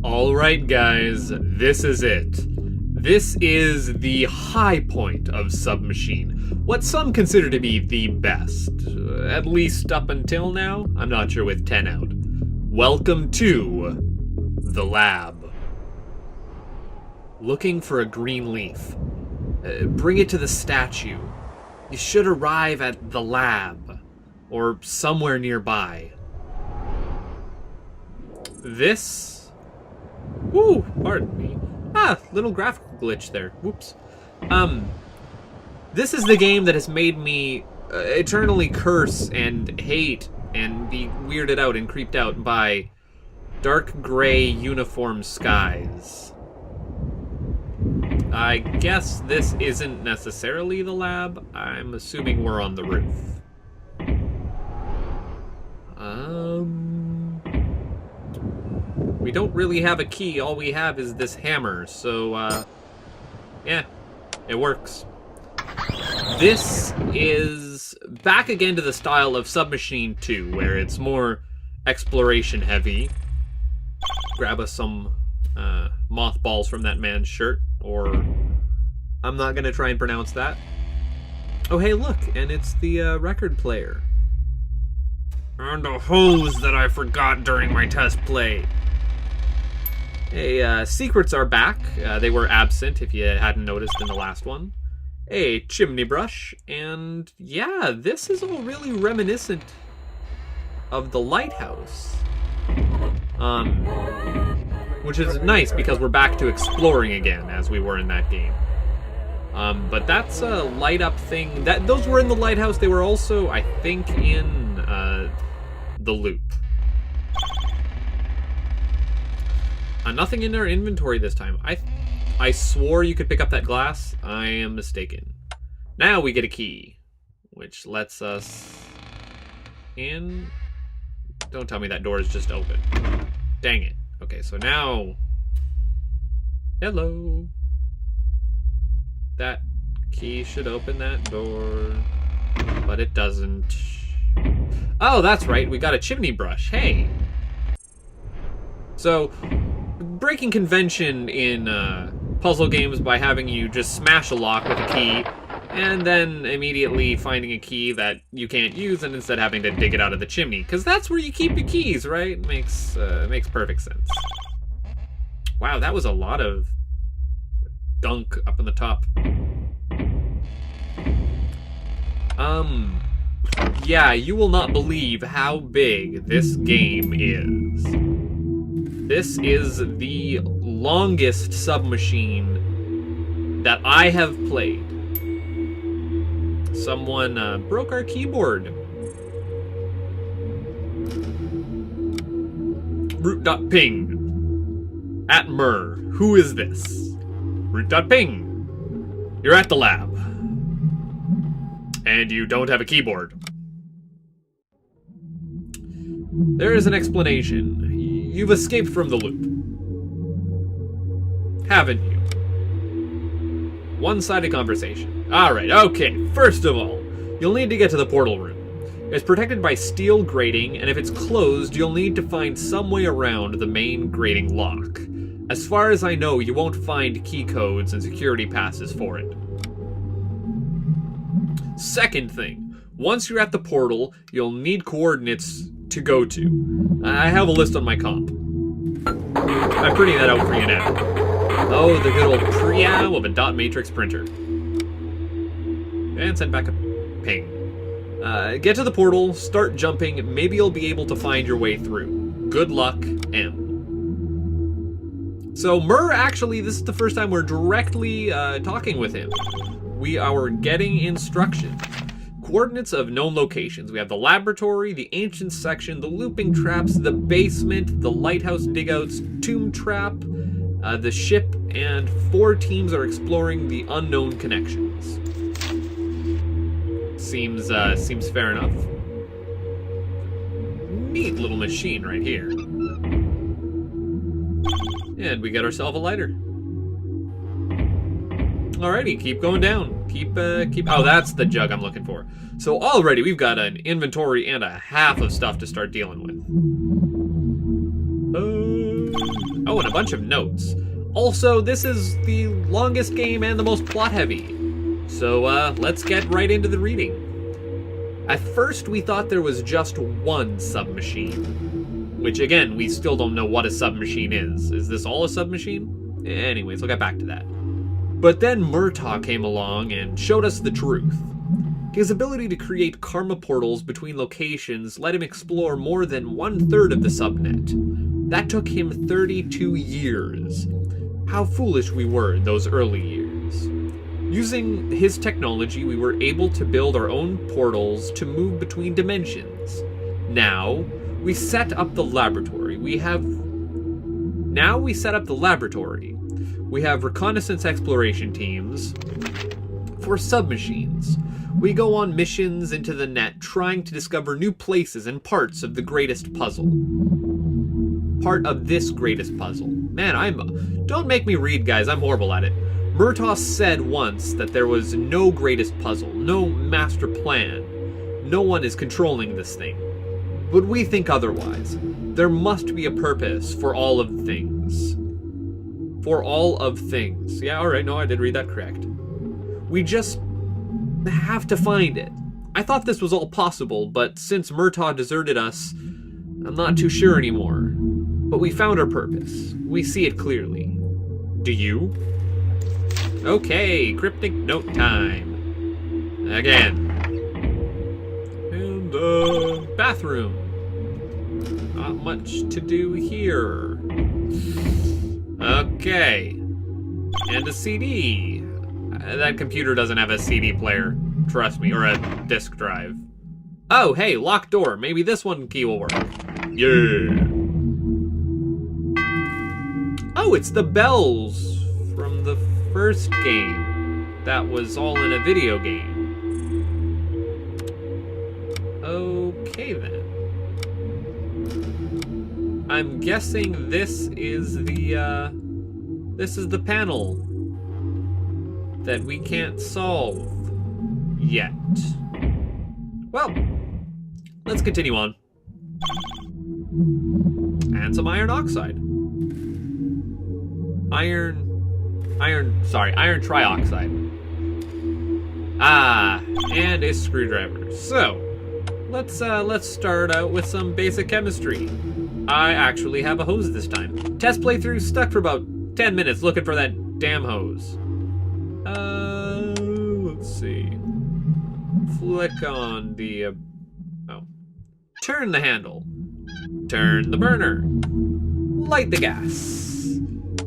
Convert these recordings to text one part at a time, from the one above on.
Alright guys, this is it. This is the high point of Submachine. What some consider to be the best. At least up until now. I'm not sure with 10 out. Welcome to the lab. Looking for a green leaf. Bring it to the statue. You should arrive at the lab. Or somewhere nearby. This... Woo! Pardon me. Little graphical glitch there. Whoops. This is the game that has made me eternally curse and hate and be weirded out and creeped out by dark gray uniform skies. I guess this isn't necessarily the lab. I'm assuming we're on the roof. We don't really have a key. All we have is this hammer. So, yeah, it works. This is back again to the style of Submachine 2, where it's more exploration heavy. Grab us some mothballs from that man's shirt, or I'm not gonna try and pronounce that. Oh, hey, look, and it's the record player. And a hose that I forgot during my test play. Hey, secrets are back. They were absent if you hadn't noticed in the last one. A chimney brush, and yeah, this is all really reminiscent of the lighthouse. Which is nice because we're back to exploring again as we were in that game. But that's a light up thing. Those were in the lighthouse. They were also, I think, in the loop. Nothing in our inventory this time. I swore you could pick up that glass. I am mistaken. Now we get a key, which lets us in. Don't tell me that door is just open. Dang it. Okay, so now... Hello. That key should open that door, but it doesn't. Oh, that's right. We got a chimney brush. Hey. So... breaking convention in puzzle games by having you just smash a lock with a key and then immediately finding a key that you can't use and instead having to dig it out of the chimney, because that's where you keep your keys, right? Makes perfect sense. Wow, that was a lot of gunk up in the top. Yeah, you will not believe how big this game is. This is the longest Submachine that I have played. Someone broke our keyboard. Root.ping. At Mur. Who is this? Root.ping. You're at the lab. And you don't have a keyboard. There is an explanation. You've escaped from the loop. Haven't you? One-sided conversation. Alright, okay. First of all, you'll need to get to the portal room. It's protected by steel grating, and if it's closed, you'll need to find some way around the main grating lock. As far as I know, you won't find key codes and security passes for it. Second thing, once you're at the portal, you'll need coordinates to go to. I have a list on my comp. I'm printing that out for you now. Oh, the good old Priao of a dot matrix printer. And send back a ping. Get to the portal, start jumping, maybe you'll be able to find your way through. Good luck, M. So Mur, actually, this is the first time we're directly talking with him. We are getting instructions. Coordinates of known locations. We have the laboratory, the ancient section, the looping traps, the basement, the lighthouse digouts, tomb trap, the ship, and 4 teams are exploring the unknown connections. Seems fair enough. Neat little machine right here. And we got ourselves a lighter. Alrighty, keep going down. Keep, oh, that's the jug I'm looking for. So already we've got an inventory and a half of stuff to start dealing with. Oh, and a bunch of notes. Also, this is the longest game and the most plot-heavy. So, let's get right into the reading. At first, we thought there was just one submachine. Which, again, we still don't know what a submachine is. Is this all a submachine? Anyways, I'll get back to that. But then Murtaugh came along and showed us the truth. His ability to create karma portals between locations let him explore more than 1/3 of the subnet. That took him 32 years. How foolish we were in those early years. Using his technology, we were able to build our own portals to move between dimensions. Now, we set up the laboratory. We have reconnaissance exploration teams for submachines. We go on missions into the net, trying to discover new places and parts of the greatest puzzle. Part of this greatest puzzle. Man, don't make me read, guys. I'm horrible at it. Murtaugh said once that there was no greatest puzzle, no master plan. No one is controlling this thing. But we think otherwise. There must be a purpose for all of things. For all of things. Yeah, alright, no, I did read that correct. We just have to find it. I thought this was all possible, but since Murtaugh deserted us, I'm not too sure anymore. But we found our purpose. We see it clearly. Do you? Okay, cryptic note time. Again. And, bathroom. Not much to do here. Okay. And a CD. That computer doesn't have a CD player. Trust me, or a disk drive. Oh, hey, locked door. Maybe this one key will work. Yeah. Oh, it's the bells from the first game. That was all in a video game. Okay, then. I'm guessing this is the panel that we can't solve yet. Well, let's continue on. And some iron oxide. Iron trioxide. Ah, and a screwdriver. So, let's start out with some basic chemistry. I actually have a hose this time. Test playthrough stuck for about 10 minutes looking for that damn hose. Let's see. Flick on the, turn the handle. Turn the burner. Light the gas.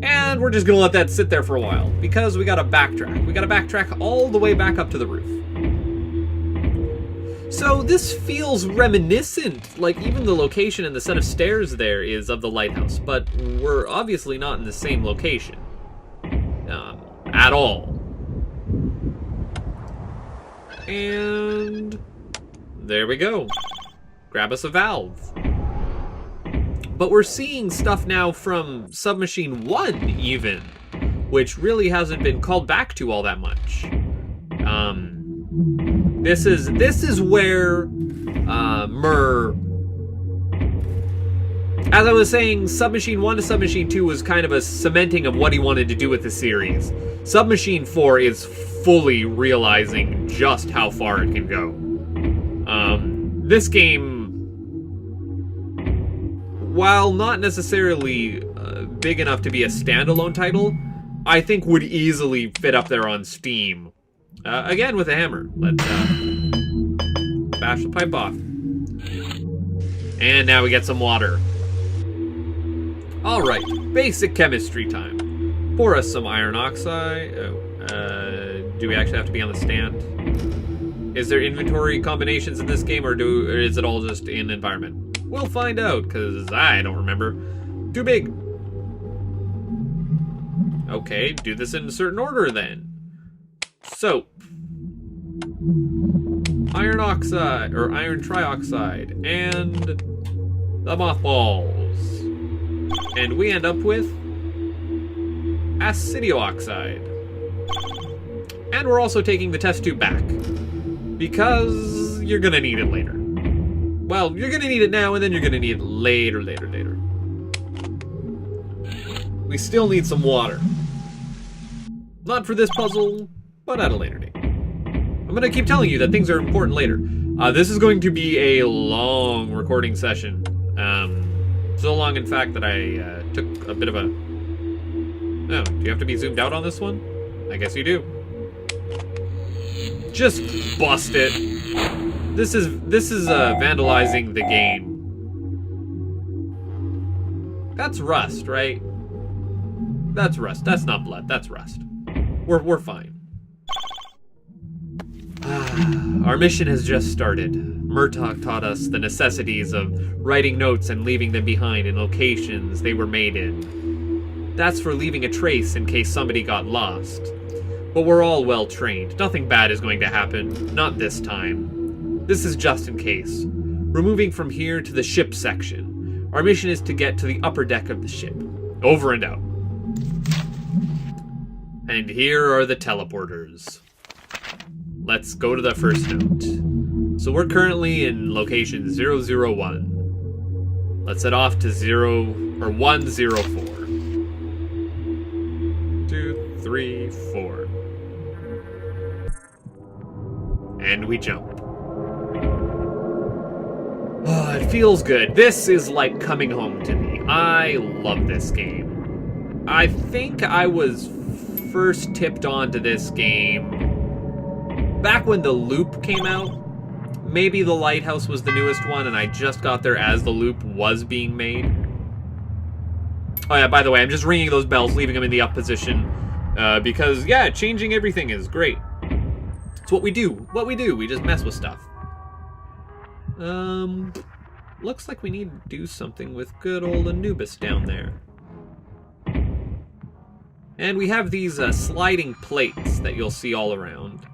And we're just gonna let that sit there for a while, because we gotta backtrack. We gotta backtrack all the way back up to the roof. So this feels reminiscent, like even the location and the set of stairs there is of the lighthouse, but we're obviously not in the same location. At all. And there we go. Grab us a valve. But we're seeing stuff now from Submachine 1, even, which really hasn't been called back to all that much. This is where as I was saying, Submachine 1 to Submachine 2 was kind of a cementing of what he wanted to do with the series. Submachine 4 is fully realizing just how far it can go. This game, while not necessarily big enough to be a standalone title, I think would easily fit up there on Steam. Again, with a hammer. Let's bash the pipe off. And now we get some water. Alright, basic chemistry time. Pour us some iron oxide. Do we actually have to be on the stand? Is there inventory combinations in this game, or is it all just in environment? We'll find out, because I don't remember. Too big. Okay, do this in a certain order then. Soap. Iron oxide, or iron trioxide, and the mothballs. And we end up with acidioxide. And we're also taking the test tube back, because you're gonna need it later. Well, you're gonna need it now, and then you're gonna need it later. We still need some water. Not for this puzzle, but at a later date. I'm gonna keep telling you that things are important later. This is going to be a long recording session. So long, in fact, that I took a bit of a... Oh, do you have to be zoomed out on this one? I guess you do. Just bust it. This is vandalizing the game. That's rust, right? That's rust. That's not blood. That's rust. We're fine. Our mission has just started. Murtaugh taught us the necessities of writing notes and leaving them behind in locations they were made in. That's for leaving a trace in case somebody got lost. But we're all well trained. Nothing bad is going to happen. Not this time. This is just in case. We're moving from here to the ship section. Our mission is to get to the upper deck of the ship. Over and out. And here are the teleporters. Let's go to the first note. So we're currently in location 001. Let's head off to 104. 2, 3, 4. And we jump. Oh, it feels good. This is like coming home to me. I love this game. I think I was first tipped on to this game back when the Loop came out. Maybe the Lighthouse was the newest one, and I just got there as the Loop was being made. Oh yeah, by the way, I'm just ringing those bells, leaving them in the up position, because, yeah, changing everything is great. It's what we do. We just mess with stuff. Looks like we need to do something with good old Anubis down there. And we have these sliding plates that you'll see all around.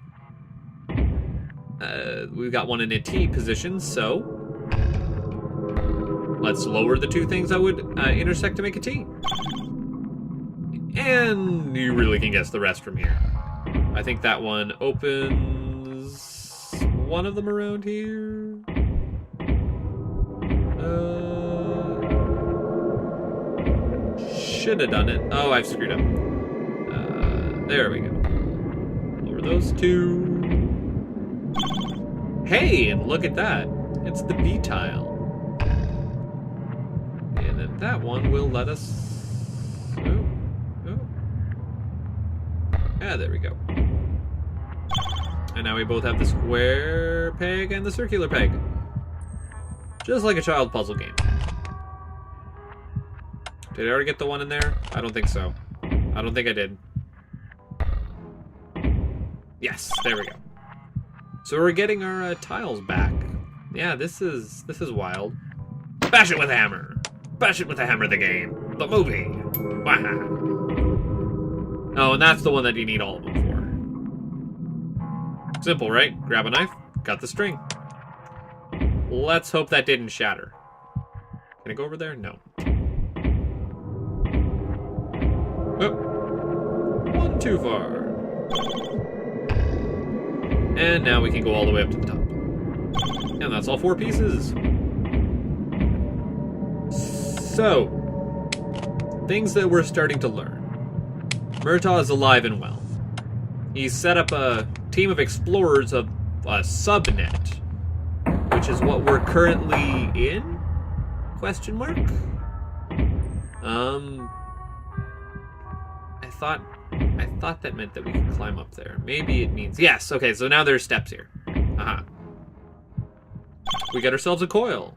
We've got one in a T position, so let's lower the two things that would intersect to make a T. And you really can guess the rest from here. I think that one opens one of them around here. Should have done it. Oh, I've screwed up. There we go. Lower those two. Hey, and look at that. It's the B tile. And then that one will let us... Oh. Ah, there we go. And now we both have the square peg and the circular peg. Just like a child puzzle game. Did I already get the one in there? I don't think so. I don't think I did. Yes, there we go. So we're getting our tiles back. Yeah, this is wild. Bash it with a hammer. Bash it with a hammer, the game. The movie. Wow. Oh, and that's the one that you need all of them for. Simple, right? Grab a knife, cut the string. Let's hope that didn't shatter. Can I go over there? No. Oh. One too far. And now we can go all the way up to the top. And that's all 4 pieces. So, things that we're starting to learn. Murtaugh is alive and well. He's set up a team of explorers of a subnet, which is what we're currently in? Question mark? I thought that meant that we could climb up there. Maybe it means... Yes, okay, so now there's steps here. Aha. We got ourselves a coil.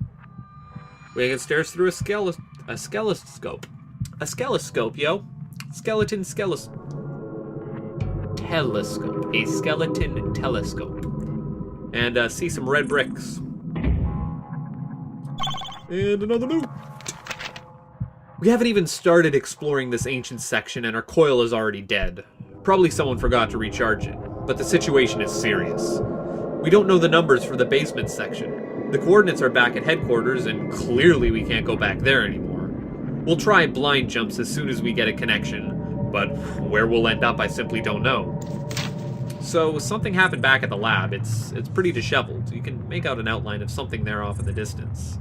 We can stare through a skeloscope. A skeloscope, yo. Skeleton telescope. A skeleton telescope. And see some red bricks. And another note. We haven't even started exploring this ancient section and our coil is already dead. Probably someone forgot to recharge it, but the situation is serious. We don't know the numbers for the basement section. The coordinates are back at headquarters and clearly we can't go back there anymore. We'll try blind jumps as soon as we get a connection, but where we'll end up I simply don't know. So something happened back at the lab. It's pretty disheveled. You can make out an outline of something there off in the distance.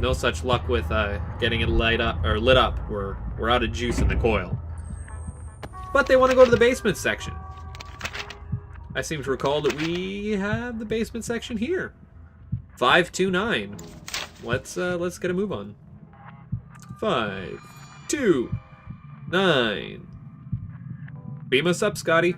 no such luck with getting it lit up. We're out of juice in the coil. But they want to go to the basement section. I seem to recall that we have the basement section here. 529. Let's get a move on. 529. Beam us up, Scotty.